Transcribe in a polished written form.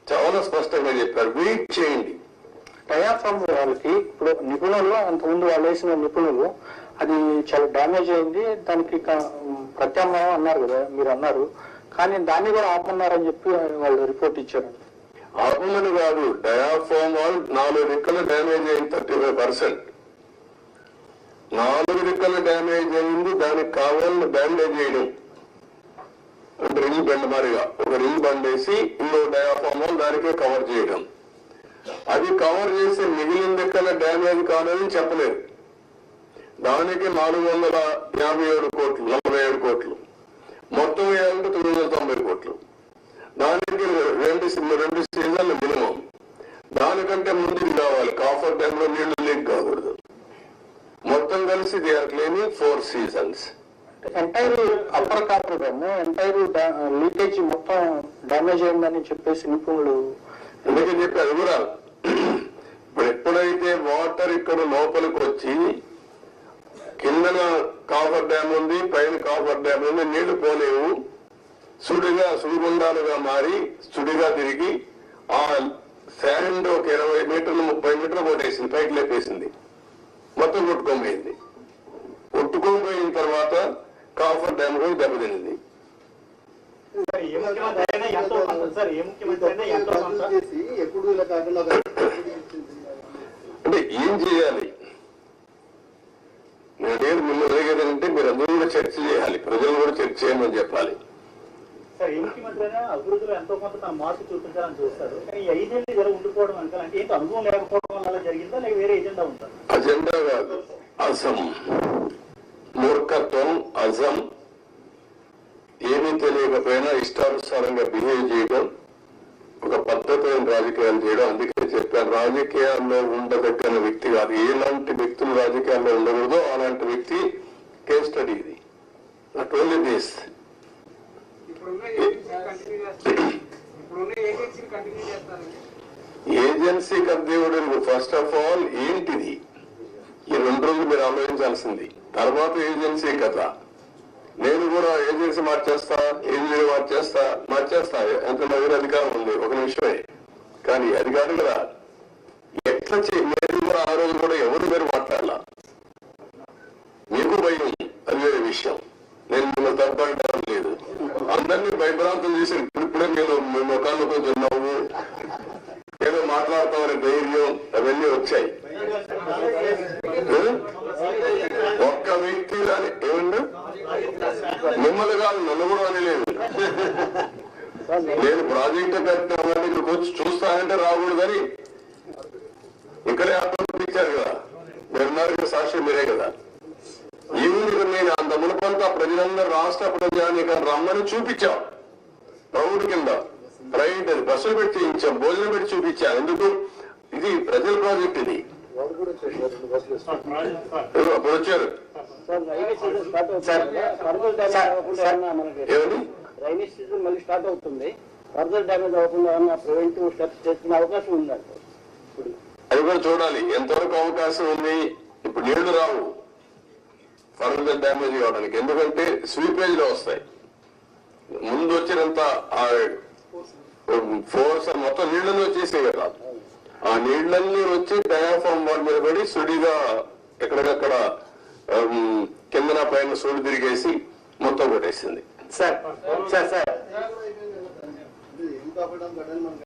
చాలా స్పష్టంగా చెప్పారు. వెయిట్ చేయండి. డయాఫ్రమ్ వాళ్ళకి ఇప్పుడు నిపుణులు అంతకుముందు వాళ్ళు వేసిన నిపుణులు అది చాలా డ్యామేజ్ అయింది, దానికి ప్రత్యామ్నాయం అన్నారు కదా, మీరు అన్నారు, కానీ దాన్ని కూడా ఆపమన్నారని చెప్పి వాళ్ళు రిపోర్ట్ ఇచ్చారు. ఆపమని కాదు, డయాఫ్రామ్ వాల్ 4 రెక్కలు డ్యామేజ్ అయింది, 35%. 4 రెక్కలు డ్యామేజ్ అయింది, దానికి కావాలని బ్యాండేజ్ చేయడం అంటే రింగ్ బెండ్ మారిగా ఒక రింగ్ బండేసి ఇంకో డయాఫ్రామ్ వాల్ దానికే కవర్ చేయడం. అది కవర్ చేసి మిగిలిన రెక్కల డ్యామేజ్ కాదని చెప్పలేదు. దానికి 457 కోట్లు, 47 కోట్లు, మొత్తం వేయాలంటే 990 కోట్లు. దానికి రెండు సీజన్లు మినిమం. దానికంటే ముందుకు కావాలి, కాఫర్ డ్యామ్ లో నీళ్లు లీక్ కాకూడదు. మొత్తం కలిసి they are claiming 4 seasons. Entire upper cofferdam entire leakage మొత్తం డ్యామేజ్ అయిందని చెప్పేసి నిపుణులు ఎందుకని చెప్పారు కూడా. ఇప్పుడు ఎప్పుడైతే వాటర్ ఇక్కడ లోపలికి వచ్చి కిందన కాఫర్ డ్యామ్ ఉంది, పైన కాఫర్ డ్యామ్ ఉంది, నీళ్లు పోలేవు, సుడిగుండాలుగా మారి సుడిగా తిరిగి ఆ శాండ్ ఒక 20 మీటర్లు 30 మీటర్లు కొట్టేసింది, పైకి లేపేసింది, మొత్తం కొట్టుకోపోయింది. కొట్టుకోపోయిన తర్వాత కాఫర్ డ్యామ్ కూడా దెబ్బతింది. అంటే ఏం చేయాలి? నేను మిమ్మల్ని అడిగేదంటే మీరు అందరూ కూడా చర్చ చేయాలి, ప్రజలు కూడా చర్చ చేయమని చెప్పాలి. సార్, ఏ ముఖ్యమంత్రి అయినా అభివృద్ధిలో ఎంతో కొంత తన మార్పు చూపించాలని చూస్తారు, కానీ 5 ఏళ్ళు ఇలా ఉండిపోవడం అంటే ఏంటి, అనుభవం లేకపోవడం వల్ల జరిగిందా లేక వేరే ఎజెండా ఉందా? అజెండా కాదు, అజం, మూర్ఖత్వం, అజం, ఏమీ తెలియకపోయినా ఇష్టానుసారంగా బిహేవ్ చేయడం, ఒక పద్ధతైన రాజకీయాలు చేయడం. అందుకే చెప్పాను, రాజకీయాల్లో ఉండదగిన వ్యక్తి కాదు. ఎలాంటి వ్యక్తులు రాజకీయాల్లో ఉండకూడదో అలాంటి వ్యక్తి కేస్ స్టడీ ఇది. Not only this. ఏజెన్సీ కర్దేవుడు ఫస్ట్ ఆఫ్ ఆల్ ఏంటిది, ఈ 2 రోజులు మీరు ఆలోచించాల్సింది. తర్వాత ఏజెన్సీ కథ. నేను కూడా ఏజెన్సీ మార్చేస్తా ఎంత దగ్గర అధికారం ఉంది, ఒక నిమిషమే. కానీ అది కాదు కదా, ఎట్లా నేను కూడా ఆ రోజు కూడా ఎవరు మీరు మాట్లాడాల, మీకు భయం, అది వేరే విషయం. నేను మిమ్మల్ని తప్పడం లేదు, అందరినీ భయభ్రాంతం చేసి ఇప్పుడే మీరు మీ ముఖాల్లో కొంచెం నవ్వు, ఏదో మాట్లాడతామని ధైర్యం, అవన్నీ వచ్చాయి. ఒక్క వ్యక్తి కానీ ఏమండి, మిమ్మల్ని కాదు నన్ను కూడా అని లేదు. నేను ప్రాజెక్టు కట్టిన ఇక్కడికి వచ్చి చూస్తానంటే రాకూడదని ఇక్కడే ఆత్మహత్యారు కదా, మీరున్నారు కదా, సాక్షి మీరే కదా. ఈవినింగ్ నేను అంత మునుపంతా ప్రజలందరూ రాష్ట్ర ప్రజానికి రమ్మని చూపించాం. ప్రౌడ్ కింద ప్రైవేట్ బస్సులు పెట్టి చేయించాం, భోజనం పెట్టి చూపించాం. ఎందుకు? ఇది ప్రజల ప్రాజెక్ట్. ఇది అప్పుడు వచ్చారు. రైనీ సీజన్ మళ్ళీ స్టార్ట్ అవుతుంది, ఫర్దర్ డ్యామేజ్ అవ్వకుండా ప్రివెంటివ్ స్టెప్స్ చేసుకునే అవకాశం ఉందండి. అది కూడా చూడాలి ఎంతవరకు అవకాశం ఉంది. ఇప్పుడు నీళ్లు రావు ఫర్దర్ డ్యామేజ్ కావడానికి, ఎందుకంటే స్వీపేజ్ లో వస్తాయి. ముందు వచ్చినంత ఫోర్స్ మొత్తం నీళ్లలో వచ్చేసే కదా, ఆ నీళ్లన్నీ వచ్చి డయాఫామ్ వాల్ మీద పడి సుడిగా ఎక్కడికక్కడ కిందన పైన సుడి తిరిగేసి మొత్తం కొట్టేసింది. సార్